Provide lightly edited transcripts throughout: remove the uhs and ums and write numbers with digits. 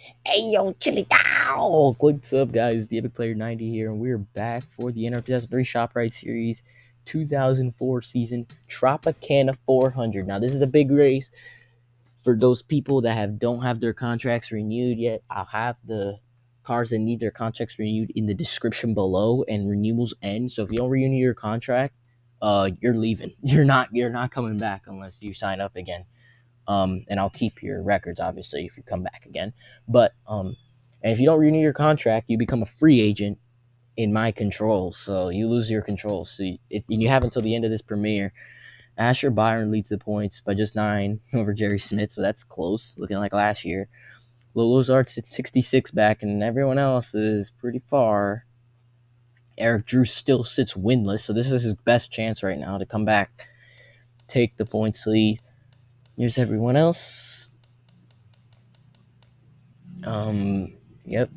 Hey yo, chili down! What's up, guys? The Epic Player 90 here, and we're back for the NR2003 ShopRite Series 2004 season Tropicana 400. Now, this is a big race for those people that don't have their contracts renewed yet. I'll have the cars that need their contracts renewed in the description below, and renewals end. So if you don't renew your contract, you're leaving. You're not coming back unless you sign up again. And I'll keep your records, obviously, if you come back again. But and if you don't renew your contract, you become a free agent in my control. So you lose your control. So you have until the end of this premiere. Asher Byron leads the points by just 9 over Jerry Smith, so that's close, looking like last year. Lolo's Arts at 66 back, and everyone else is pretty far. Eric Drew still sits winless, so this is his best chance right now to come back, take the points lead. Here's everyone else. Yep.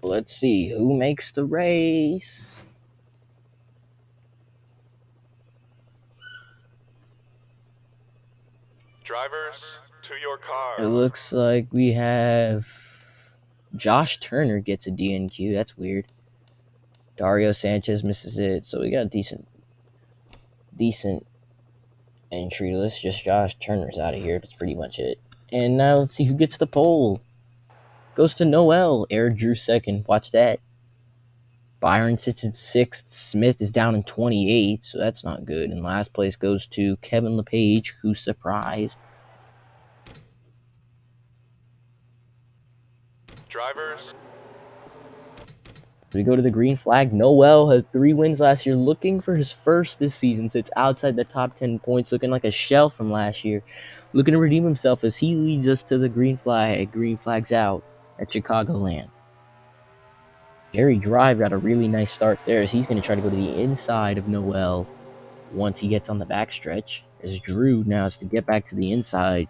Let's see who makes the race. Drivers, to your car. It looks like we have Josh Turner gets a DNQ. That's weird. Dario Sanchez misses it, so we got a decent entry list. Just Josh Turner's out of here. That's pretty much it. And now let's see who gets the pole. Goes to Noel. Eric Drew second. Watch that. Byron sits in 6th. Smith is down in 28th, so that's not good. And last place goes to Kevin LePage, who's surprised. Drivers. We go to the green flag. Noel has 3 wins last year, looking for his first this season. Sits outside the top 10 points, looking like a shell from last year. Looking to redeem himself as he leads us to the green flag. Green flag's out at Chicagoland. Jerry Drive got a really nice start there as he's going to try to go to the inside of Noel once he gets on the backstretch. As Drew now has to get back to the inside.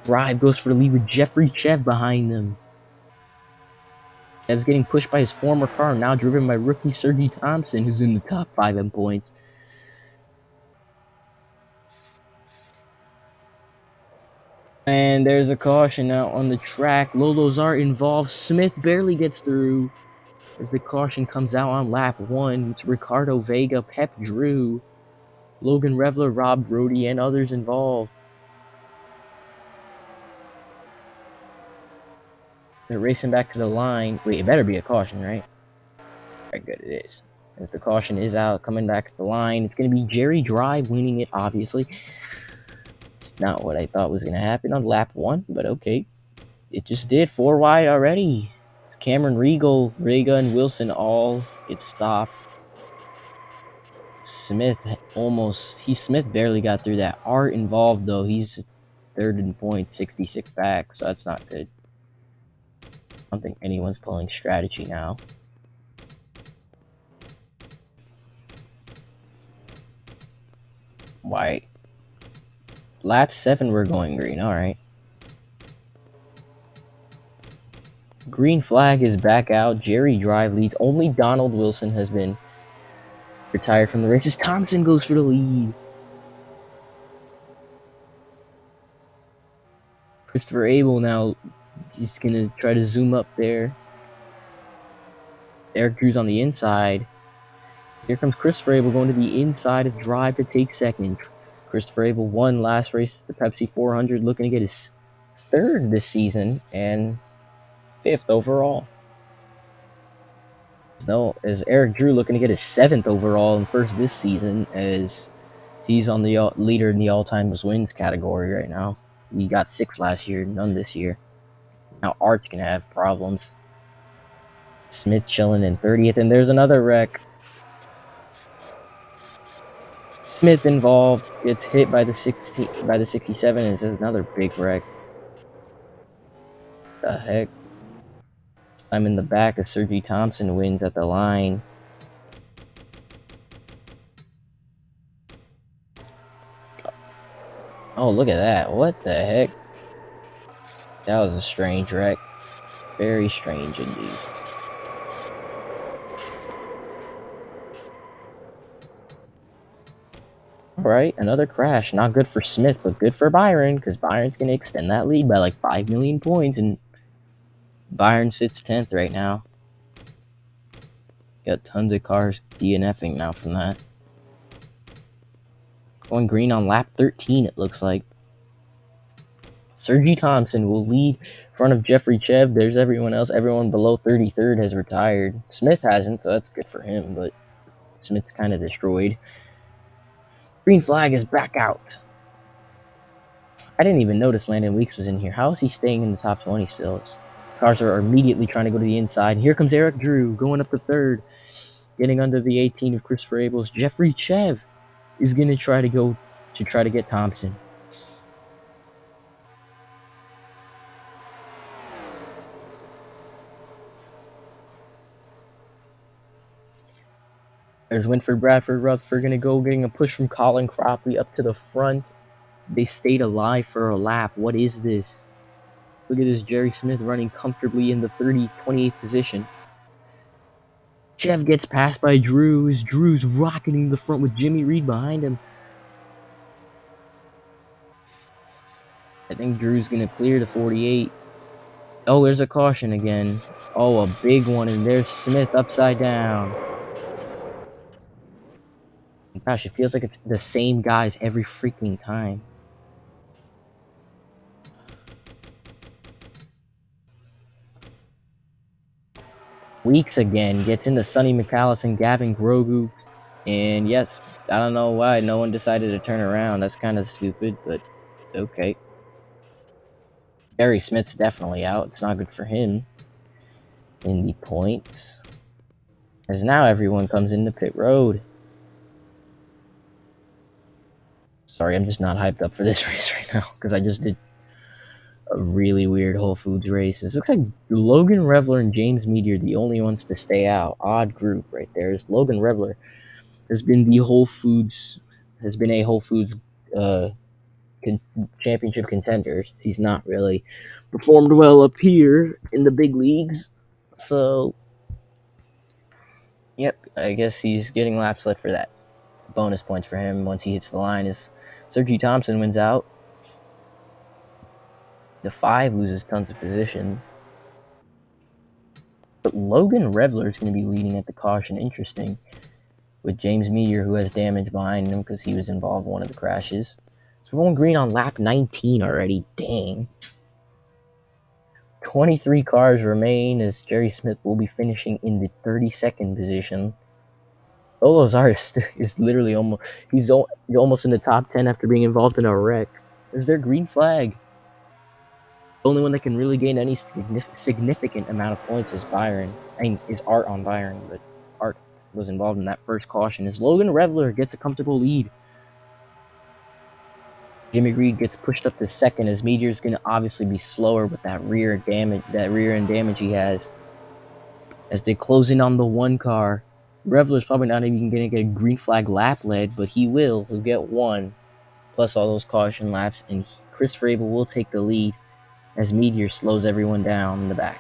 Drive goes for the lead with Jeffery Chev behind them. Chev's getting pushed by his former car, now driven by rookie Sergei Thompson, who's in the top 5 in points. And there's a caution out on the track. Lolo's Art involved. Smith barely gets through as the caution comes out on lap 1. It's Ricardo Vega, Pep Drew, Logan Revler, Rob Brody, and others involved. They're racing back to the line. Wait, it better be a caution, right? Alright, good, it is. As the caution is out, coming back to the line, it's going to be Jerry Drive winning it, obviously. It's not what I thought was going to happen on lap 1, but okay. It just did. 4 wide already. It's Cameron Regal, Vega, and Wilson all get stopped. Smith barely got through that. Art involved, though. He's 3rd in points, 66 back, so that's not good. I don't think anyone's pulling strategy now. White. Lap 7, we're going green. Alright. Green flag is back out. Jerry Drive leads. Only Donald Wilson has been retired from the races. Thompson goes for the lead. Christopher Abel now, he's going to try to zoom up there. Eric Drew's on the inside. Here comes Christopher Abel going to the inside of Drive to take second. Christopher Abel won last race, the Pepsi 400, looking to get his 3rd this season and 5th overall. No, as Eric Drew looking to get his 7th overall and 1st this season, as he's on the leader in the all-time wins category right now. He got 6 last year, none this year. Now Art's gonna have problems. Smith chilling in 30th, and there's another wreck. Smith involved, gets hit by the 67, and it's another big wreck. The heck? I'm in the back as Sergei Thompson wins at the line. Oh, look at that. What the heck? That was a strange wreck. Very strange indeed. ShopRite, another crash. Not good for Smith, but good for Byron, because Byron's going to extend that lead by like 5 million points, and Byron sits 10th right now. Got tons of cars DNFing now from that. Going green on lap 13, it looks like. Sergei Thompson will lead in front of Jeffery, Chev. There's everyone else. Everyone below 33rd has retired. Smith hasn't, so that's good for him, but Smith's kind of destroyed. Green flag is back out. I didn't even notice Landon Weeks was in here. How is he staying in the top 20 still? Cars are immediately trying to go to the inside. Here comes Eric Drew going up to third. Getting under the 18 of Christopher Abels. Jeffery Chev is going to try to get Thompson. There's Winford, Bradford, Rutherford going to go getting a push from Colin Cropley up to the front. They stayed alive for a lap. What is this? Look at this Jerry Smith running comfortably in the 28th position. Chev gets passed by Drews. Drew's rocketing the front with Jimmy Reed behind him. I think Drew's going to clear the 48. Oh, there's a caution again. Oh, a big one, and there's Smith upside down. Gosh, it feels like it's the same guys every freaking time. Weeks again gets into Sonny McAllis and Gavin Grogu. And yes, I don't know why no one decided to turn around. That's kind of stupid, but okay. Barry Smith's definitely out. It's not good for him in the points. As now everyone comes into pit road. Sorry, I'm just not hyped up for this race right now because I just did a really weird Whole Foods race. It looks like Logan Revler and James Meteor are the only ones to stay out. Odd group right there. It's Logan Revler has been a Whole Foods championship contender. He's not really performed well up here in the big leagues. So, yep, I guess he's getting laps left for that. Bonus points for him once he hits the line is Sergei Thompson wins out. The 5 loses tons of positions. But Logan Revler is going to be leading at the caution. Interesting. With James Meteor, who has damage behind him because he was involved in one of the crashes. So we're going green on lap 19 already. Dang. 23 cars remain as Jerry Smith will be finishing in the 32nd position. Olo Zaris is literally almost in the top 10 after being involved in a wreck. Is there green flag? The only one that can really gain any significant amount of points is Byron. Is Art on Byron, but Art was involved in that first caution. As Logan Revler gets a comfortable lead. Jimmy Reed gets pushed up to second as Meteor's going to obviously be slower with that rear end damage he has. As they close in on the 1 car. Revler's probably not even going to get a green flag lap led, but he will. He'll get 1, plus all those caution laps, and Christopher Abel will take the lead as Meteor slows everyone down in the back.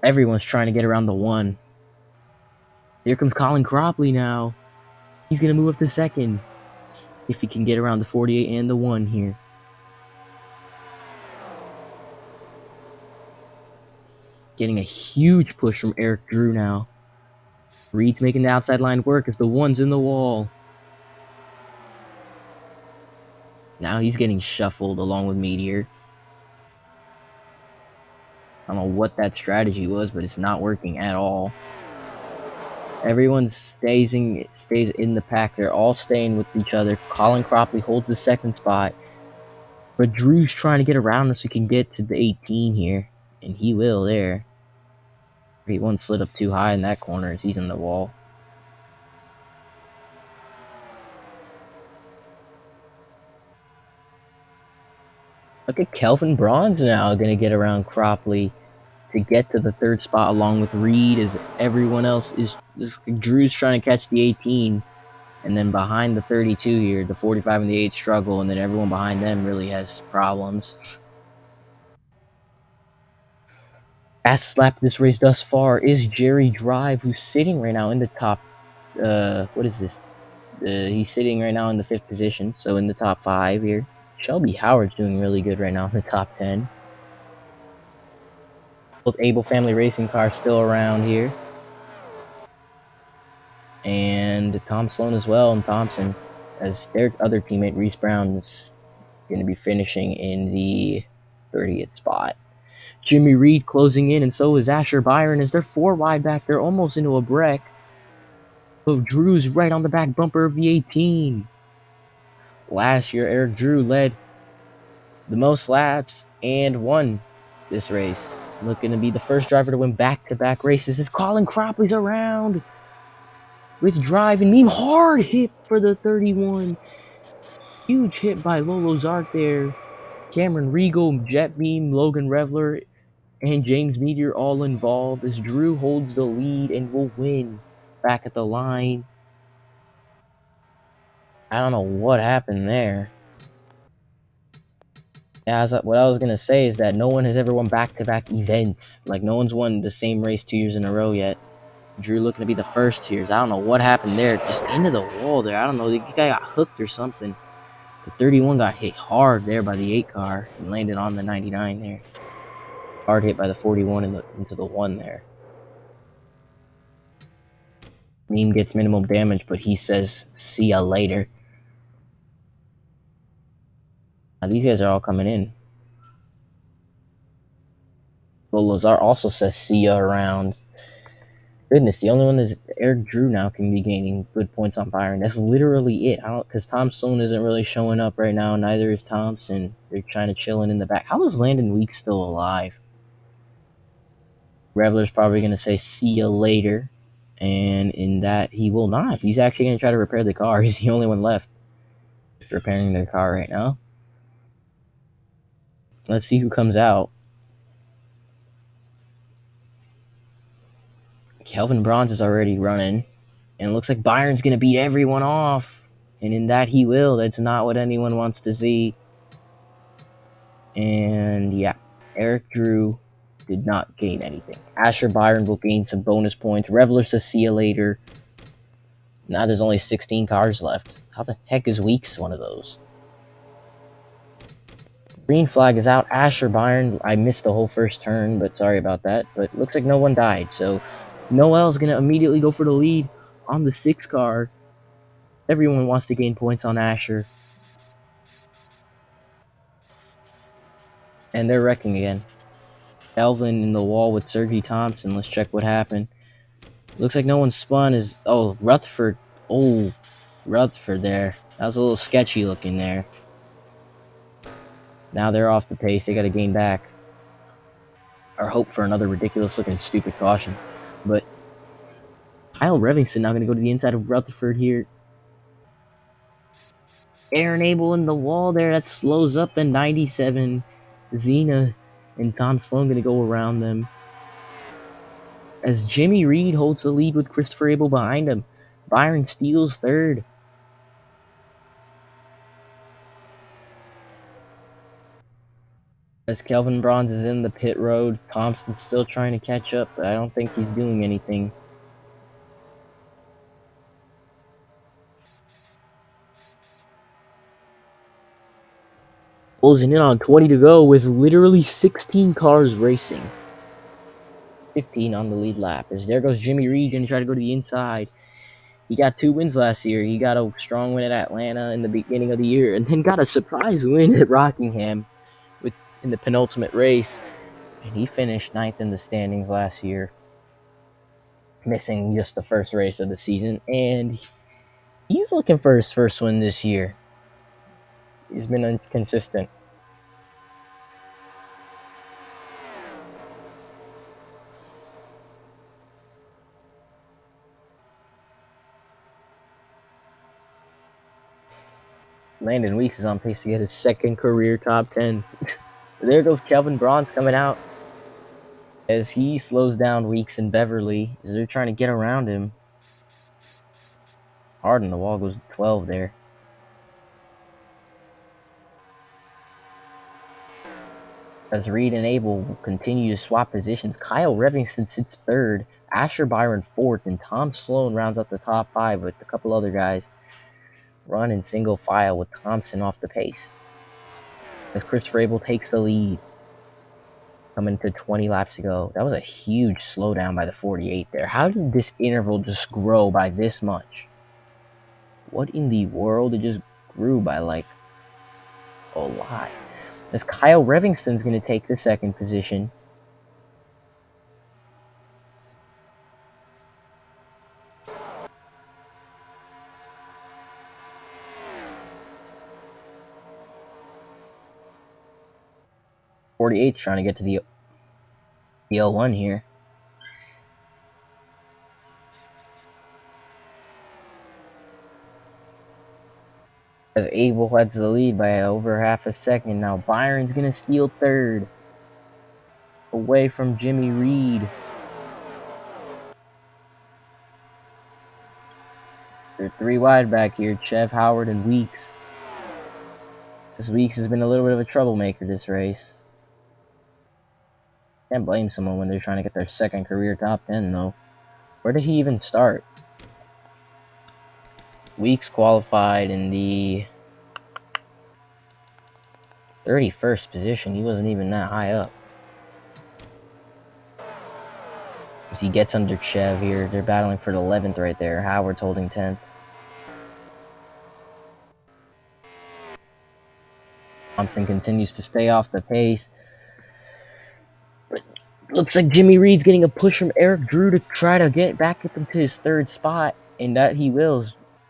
Everyone's trying to get around the 1. Here comes Colin Cropley now. He's going to move up to second if he can get around the 48 and the 1 here. Getting a huge push from Eric Drew now. Reed's making the outside line work as the 1's in the wall. Now he's getting shuffled along with Meteor. I don't know what that strategy was, but it's not working at all. Everyone stays in the pack. They're all staying with each other. Colin Cropley holds the 2nd spot. But Drew's trying to get around him so he can get to the 18 here. And he will there. He won't slid up too high in that corner as he's in the wall. Look at Kelvin Braun's now going to get around Cropley to get to the 3rd spot along with Reed as everyone else is Drew's trying to catch the 18. And then behind the 32 here, the 45 and the 8 struggle, and then everyone behind them really has problems. Fastest lap this race thus far is Jerry Drive, who's sitting right now in the top, what is this? He's sitting right now in the 5th position, so in the top 5 here. Shelby Howard's doing really good right now in the top 10. Both Able family racing cars still around here. And Tom Sloan as well, and Thompson, as their other teammate Reese Brown is going to be finishing in the 30th spot. Jimmy Reed closing in, and so is Asher Byron as they're 4 wide back. They're almost into a break. But Drew's right on the back bumper of the 18. Last year, Eric Drew led the most laps and won this race. Looking to be the first driver to win back-to-back races as Colin Cropley's around with drive and meme. Hard hit for the 31. Huge hit by Lolo Zart there. Cameron Regal, Jet Beam, Logan Revler, and James Meteor all involved as Drew holds the lead and will win back at the line. I don't know what happened there. Yeah, what I was going to say is that no one has ever won back-to-back events. Like, no one's won the same race 2 years in a row yet. Drew looking to be the first here. I don't know what happened there. Just into the wall there. I don't know. The guy got hooked or something. The 31 got hit hard there by the 8 car and landed on the 99 there. Hard hit by the 41 into the 1 there. Meme gets minimum damage, but he says, see ya later. Now, these guys are all coming in. Lazar also says, see ya around. Goodness, the only one is Eric Drew now can be gaining good points on Byron. That's literally it. Because Thompson isn't really showing up right now. Neither is Thompson. They're trying to chilling in the back. How is Landon Weeks still alive? Revler's probably going to say, see ya later. And in that, he will not. He's actually going to try to repair the car. He's the only one left repairing the car right now. Let's see who comes out. Kelvin Bronze is already running. And it looks like Byron's going to beat everyone off. And in that he will. That's not what anyone wants to see. And yeah, Eric Drew did not gain anything. Asher Byron will gain some bonus points. Revler says see you later. Now there's only 16 cars left. How the heck is Weeks one of those? Green flag is out. Asher Byron, I missed the whole first turn, but sorry about that. But looks like no one died. So Noel's going to immediately go for the lead on the 6 car. Everyone wants to gain points on Asher. And they're wrecking again. Kelvin in the wall with Sergei Thompson. Let's check what happened. Looks like no one spun. Oh, Rutherford. Oh, Rutherford there. That was a little sketchy looking there. Now they're off the pace. They got to gain back. Or hope for another ridiculous looking stupid caution. But Kyle Revvingston now going to go to the inside of Rutherford here. Aaron Abel in the wall there. That slows up the 97. Xena and Tom Sloan going to go around them. As Jimmy Reed holds the lead with Christopher Abel behind him. Byron steals 3rd. As Kelvin Bronze is in the pit road, Thompson's still trying to catch up, but I don't think he's doing anything. Closing in on 20 to go with literally 16 cars racing. 15 on the lead lap. As there goes Jimmy Reed going to try to go to the inside. He got 2 wins last year. He got a strong win at Atlanta in the beginning of the year, and then got a surprise win at Rockingham in the penultimate race. And he finished 9th in the standings last year, missing just the first race of the season. And he's looking for his first win this year. He's been inconsistent. Landon Weeks is on pace to get his 2nd career top 10. There goes Kelvin Bronze coming out as he slows down Weeks and Beverly as they're trying to get around him. Hard in the wall goes to 12 there. As Reed and Abel will continue to swap positions, Kyle Revvingston sits 3rd, Asher Byron 4th, and Tom Sloan rounds up the top 5 with a couple other guys. run in single file with Thompson off the pace. As Christopher Abel takes the lead. Coming to 20 laps to go. That was a huge slowdown by the 48 there. How did this interval just grow by this much? What in the world? It just grew by like a lot. As Kyle Revvingston's going to take the second position. .48's trying to get to the L1 here. As Abel heads the lead by over half a second. Now Byron's going to steal third. Away from Jimmy Reed. They're 3 wide back here. Chev, Howard, and Weeks. This Weeks has been a little bit of a troublemaker this race. Can't blame someone when they're trying to get their second career top 10, though. Where did he even start? Weeks qualified in the 31st position. He wasn't even that high up. As he gets under Chev here, they're battling for the 11th right there. Howard's holding 10th. Thompson continues to stay off the pace. But looks like Jimmy Reed's getting a push from Eric Drew to try to get back up into his third spot, and that he will.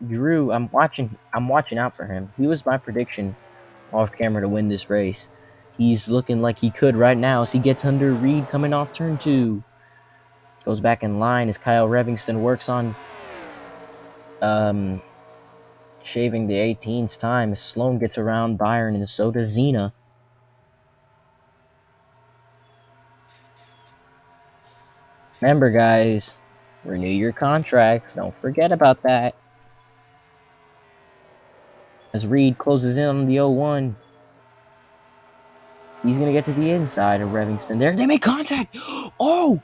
Drew, I'm watching out for him. He was my prediction off camera to win this race. He's looking like he could right now as he gets under Reed coming off turn 2. Goes back in line as Kyle Revvingston works on shaving the 18's time as Sloan gets around Byron, and so does Zena. Remember, guys, renew your contracts. Don't forget about that. As Reed closes in on the 01. He's going to get to the inside of Revvingston there. They make contact! Oh!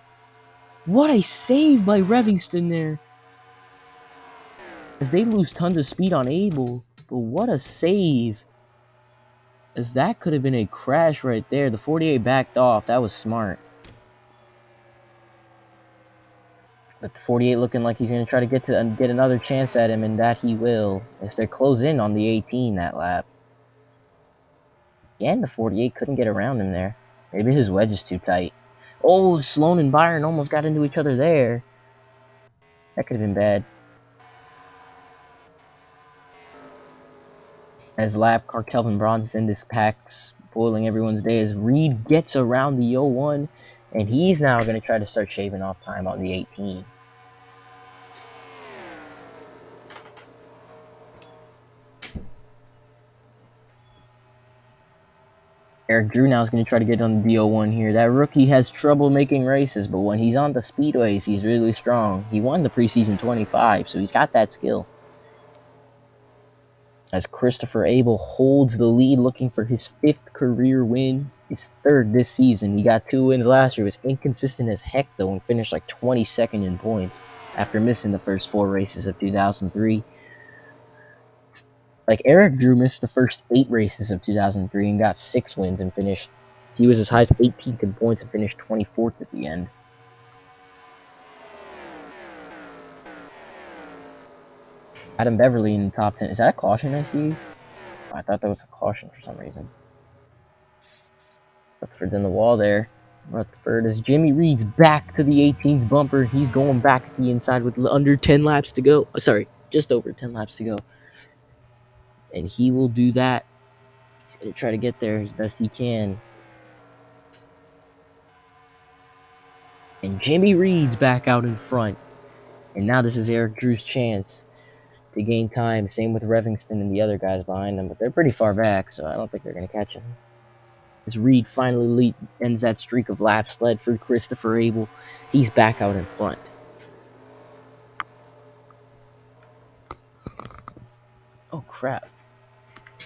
What a save by Revvingston there. As they lose tons of speed on Abel. But what a save. As that could have been a crash right there. The 48 backed off. That was smart. But the 48 looking like he's going to try to get another chance at him, and that he will. As they're close in on the 18 that lap. Again, the 48 couldn't get around him there. Maybe his wedge is too tight. Oh, Sloan and Byron almost got into each other there. That could have been bad. As lap car Kelvin Bronson, this pack's spoiling everyone's day as Reed gets around the 01, and he's now going to try to start shaving off time on the 18. Eric Drew now is going to try to get on the D01 here. That rookie has trouble making races, but when he's on the speedways, he's really strong. He won the preseason 25, so he's got that skill. As Christopher Abel holds the lead, looking for his 5th career win. His 3rd this season. He got 2 wins last year. He was inconsistent as heck, though, and finished like 22nd in points after missing the first 4 races of 2003. Like, Eric Drew missed the first 8 races of 2003 and got 6 wins and finished. He was as high as 18th in points and finished 24th at the end. Adam Beverly in the top 10. Is that a caution I see? I thought that was a caution for some reason. Rutherford's in the wall there. Rutherford is Jimmy Reed's back to the 18th bumper. He's going back at the inside with under 10 laps to go. Sorry, just over 10 laps to go. And he will do that. He's going to try to get there as best he can. And Jimmy Reed's back out in front. And now this is Eric Drew's chance to gain time. Same with Revvingston and the other guys behind them. But they're pretty far back, so I don't think they're going to catch him. As Reed finally ends that streak of laps led for Christopher Abel. He's back out in front. Oh, crap.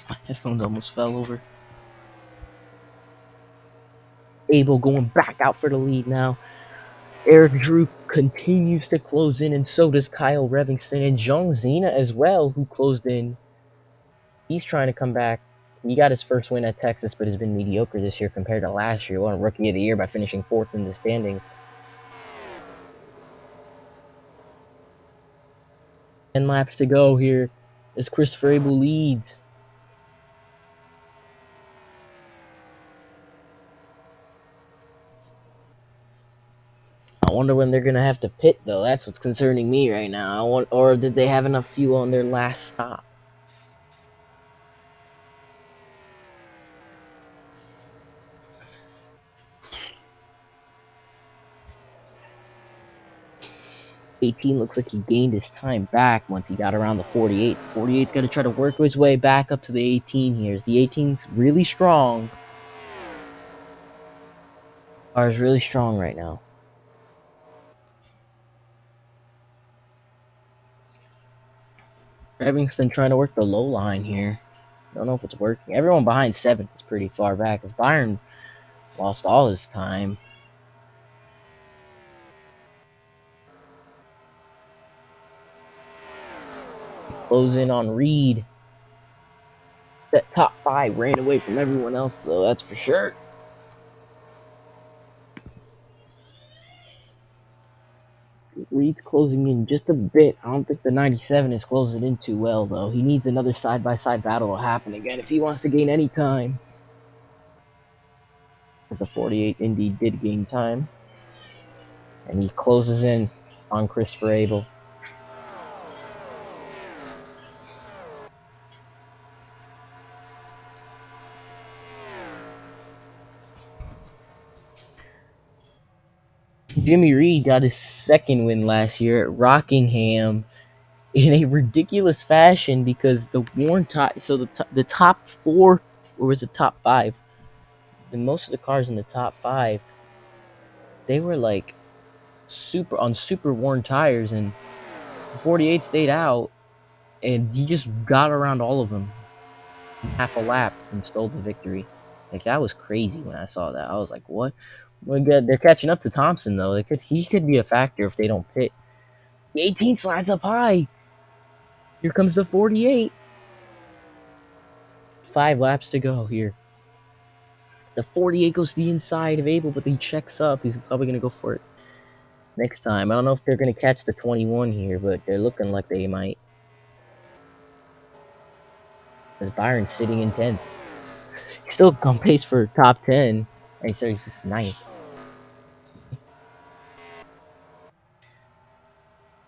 My headphones almost fell over. Abel going back out for the lead now. Eric Drew continues to close in, and so does Kyle Revvingston and Zena as well, who closed in He's trying to come back. He got his first win at Texas, but has been mediocre this year compared to last year. Won Rookie of the Year by finishing 4th in the standings. 10 laps to go here as Christopher Abel leads. I wonder when they're going to have to pit, though. That's what's concerning me right now. Or did they have enough fuel on their last stop? '18 looks like he gained his time back once he got around the 48. The 48's got to try to work his way back up to the 18 here. The 18's really strong. Is really strong right now. Revvingston trying to work the low line here. Don't know if it's working. Everyone behind 7th is pretty far back. As Byron lost all his time. Close in on Reed. That top 5 ran away from everyone else, though, that's for sure. Reed's closing in just a bit. I don't think the 97 is closing in too well, though. He needs another side-by-side battle to happen again if he wants to gain any time. As the 48 indeed did gain time. And he closes in on Christopher Abel. Jimmy Reed got his 2nd win last year at Rockingham in a ridiculous fashion because the worn tire. So the top 4, or was it top 5? Most of the cars in the top 5, they were like super worn tires, and the 48 stayed out, and he just got around all of them in half a lap and stole the victory. Like, that was crazy when I saw that. I was like, what? Well, they're catching up to Thompson, though. He could be a factor if they don't pit. The 18 slides up high. Here comes the 48. 5 laps to go here. The 48 goes to the inside of Abel, but he checks up. He's probably going to go for it next time. I don't know if they're going to catch the 21 here, but they're looking like they might. As Byron's sitting in 10th. He's still on pace for top 10. And he's 9th.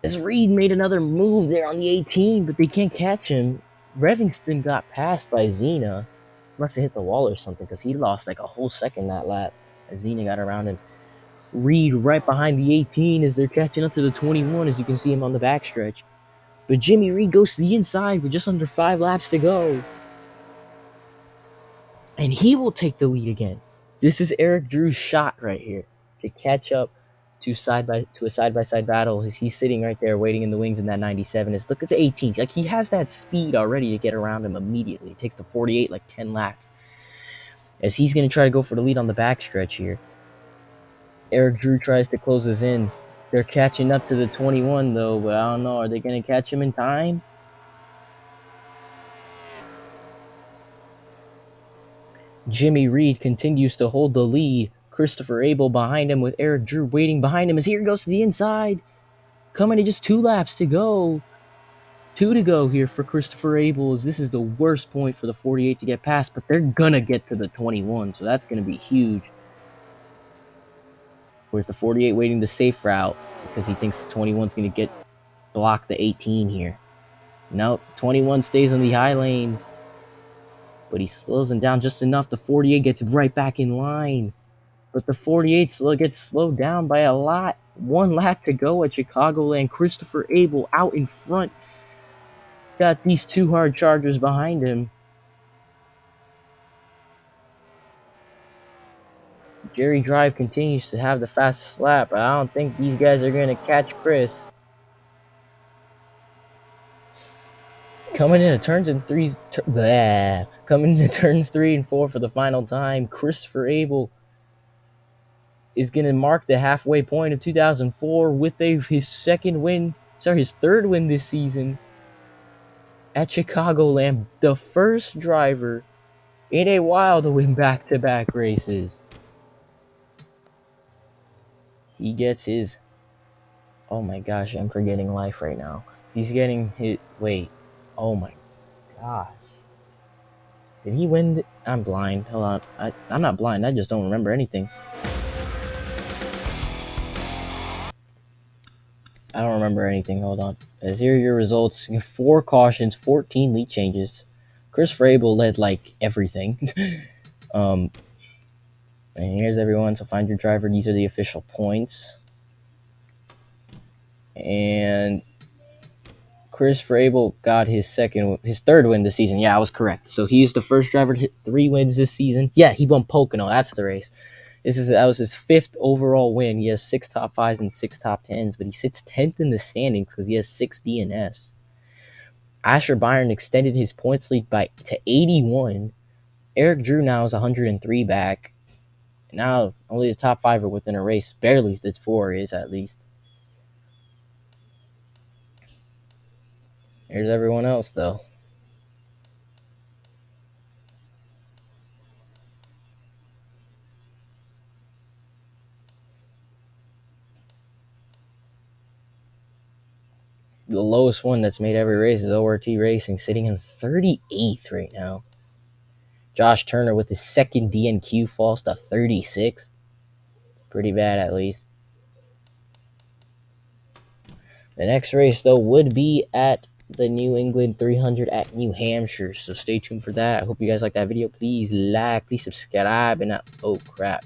As Reed made another move there on the 18, but they can't catch him. Revvingston got passed by Zena. Must have hit the wall or something, because he lost like a whole second that lap as Zena got around him. Reed right behind the 18 as they're catching up to the 21, as you can see him on the backstretch. But Jimmy Reed goes to the inside with just under 5 laps to go. And he will take the lead again. This is Eric Drew's shot right here to catch up to a side-by-side battle. He's sitting right there waiting in the wings in that 97. Look at the 18. Like, he has that speed already to get around him immediately. It takes the 48 like 10 laps. As he's going to try to go for the lead on the backstretch here. Eric Drew tries to close us in. They're catching up to the 21, though, but I don't know. Are they going to catch him in time? Jimmy Reed continues to hold the lead. Christopher Abel behind him with Eric Drew waiting behind him as here goes to the inside. Coming in just 2 laps to go. 2 to go here for Christopher Abel, as this is the worst point for the 48 to get past, but they're going to get to the 21, so that's going to be huge. Whereas the 48 waiting the safe route because he thinks the 21's going to block the 18 here. No, 21 stays on the high lane, but he slows him down just enough. The 48 gets right back in line, but the 48 gets slowed down by a lot. 1 lap to go at Chicagoland. Christopher Abel out in front. Got these 2 hard chargers behind him. Jerry Drive continues to have the fastest lap, but I don't think these guys are going to catch Chris. Coming into turns 3 and 4 for the final time, Christopher Abel is going to mark the halfway point of 2004 with his 3rd win this season at Chicagoland, the first driver in a while to win back-to-back races. He gets his... Oh my gosh, I'm forgetting life right now. He's getting his... Wait. Oh my gosh. Did he win? I'm blind. Hold on. I'm not blind. I just don't remember anything. I don't remember anything. Hold on. Here are your results. 4 cautions, 14 lead changes. Chris Frabel led like everything. And here's everyone. So find your driver. These are the official points. And Chris Frabel got his third win this season. Yeah, I was correct. So he's the first driver to hit 3 wins this season. Yeah, he won Pocono. That's the race. That was his 5th overall win. He has 6 top 5s and 6 top 10s, but he sits 10th in the standings because he has 6 DNFs. Asher Byron extended his points lead to 81. Eric Drew now is 103 back. Now only the top 5 are within a race. Barely, the 4 is at least. Here's everyone else, though. The lowest one that's made every race is ORT Racing, sitting in 38th right now. Josh Turner with his 2nd DNQ falls to 36th. Pretty bad, at least. The next race, though, would be at the New England 300 at New Hampshire, so stay tuned for that. I hope you guys like that video. Please like, please subscribe, and oh crap.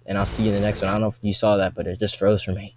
And I'll see you in the next one. I don't know if you saw that, but it just froze for me.